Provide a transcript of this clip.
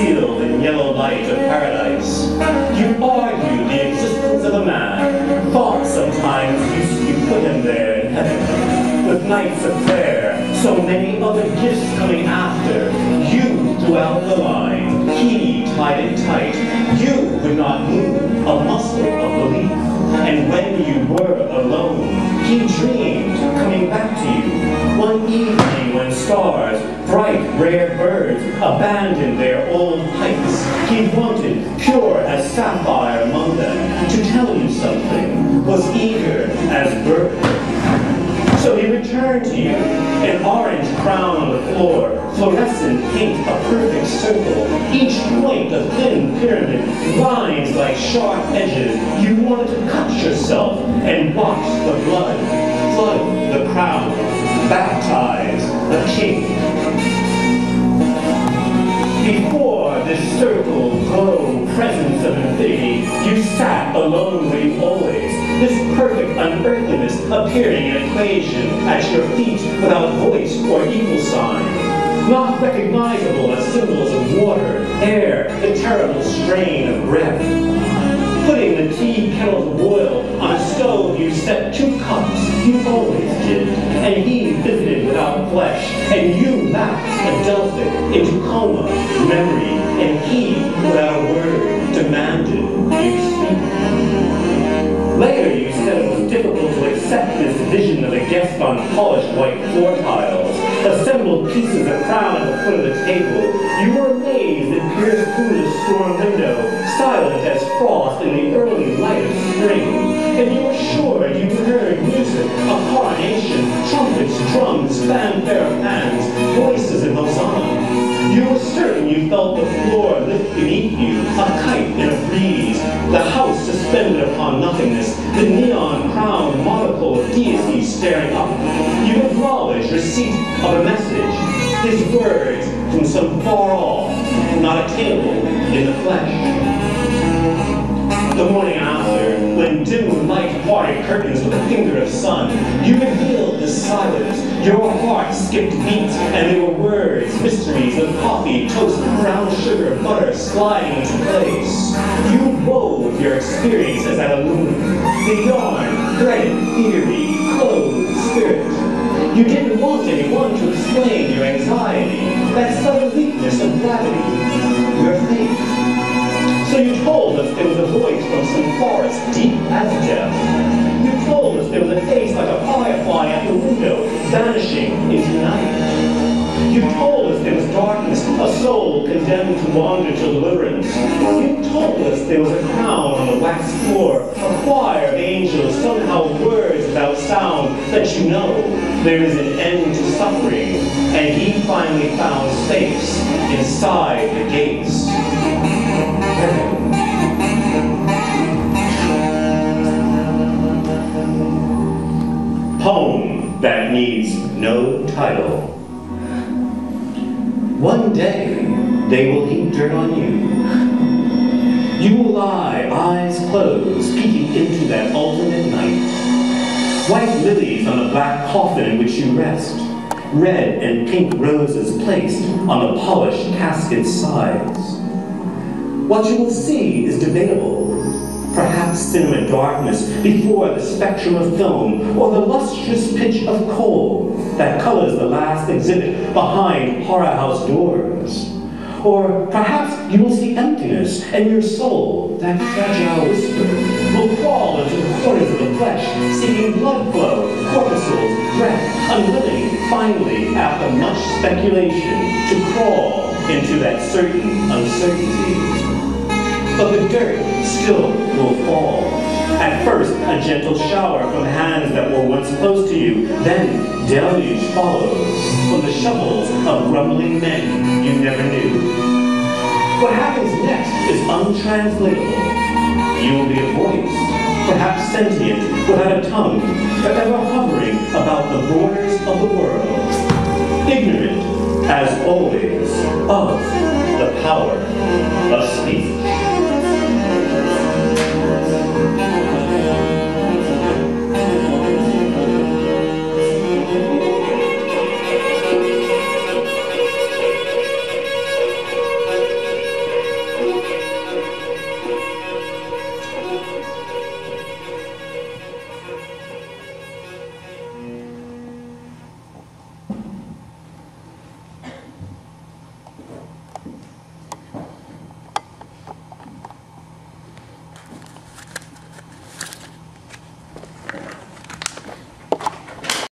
sealed in yellow light of paradise. You argued the existence of a man, thought sometimes you put him there in heaven. With nights of prayer, so many other gifts coming after, you throughout the line, he tied it tight. You would not move a muscle of belief. And when you were alone, he dreamed coming back to you. One evening when stars, bright, rare birds, abandoned their old heights, he wanted, pure as sapphire among them, to tell you something, was eager as bird. So he returned to you, an orange crown on the floor, fluorescent paint, a perfect circle, each point a thin pyramid, lines like sharp edges. You wanted to cut yourself and watch the blood flood the crown, baptize the king. Before this circle, glow, presence of infinity, you sat alone where you always, this perfect unearthliness appearing in equation at your feet without voice or equal sign, not recognizable as symbols of water, air, the terrible strain of breath. Putting the tea kettle to boil on a stove, you set 2 cups, you always did, and he visited without flesh, and you lapsed adelphic into coma, memory, and he, without a word, demanded you speak. Later you said it was difficult to accept this vision of a guest on polished white floor tiles, assembled pieces of crown at the foot of the table. You were amazed and peered through the storm window, silent as frost in the early light of spring. And you were sure you heard music, a coronation, trumpets, drums, fanfare of hands, voices in hosanna. You were certain you felt the floor lift beneath you, a kite in a breeze, the house suspended upon nothingness, the neon-crowned monocle of deity staring up. You acknowledged receipt of a message, his words from some far off, not attainable in the flesh. The morning after, when dim light parted curtains with a finger of sun, you revealed the silence. Your heart skipped beats, and there were words, mysteries of coffee, toast, brown sugar, butter sliding into place. You wove your experiences at a loom, the yarn, threaded, theory, clothed, spirit. You didn't want anyone to explain your anxiety, that sudden weakness of gravity, your faith. So you told us there was a voice from some forest deep as death. You told us there was a face like a firefly at the window, vanishing into night. You told us there was darkness, a soul condemned to wander to deliverance. You told us there was a crown on the wax floor, a choir of angels, somehow words without sound, that you know there is an end to suffering, and he finally found space inside the gates. Poem that needs no title. One day they will heap dirt on you. You will lie, eyes closed, peeking into that ultimate night. White lilies on the black coffin in which you rest. Red and pink roses placed on the polished casket's sides. What you will see is debatable. Perhaps cinema darkness before the spectrum of film, or the lustrous pitch of coal that colors the last exhibit behind horror house doors. Or perhaps you will see emptiness, and your soul, that fragile whisper, will crawl into the corners of the flesh, seeking blood flow, corpuscles, breath, unwilling, finally, after much speculation, to crawl into that certain uncertainty. But the dirt still will fall. At first, a gentle shower from hands that were once close to you, then deluge follows from the shovels of grumbling men you never knew. What happens next is untranslatable. You will be a voice, perhaps sentient, without a tongue, forever hovering about the borders of the world, ignorant, as always, of the power of speech.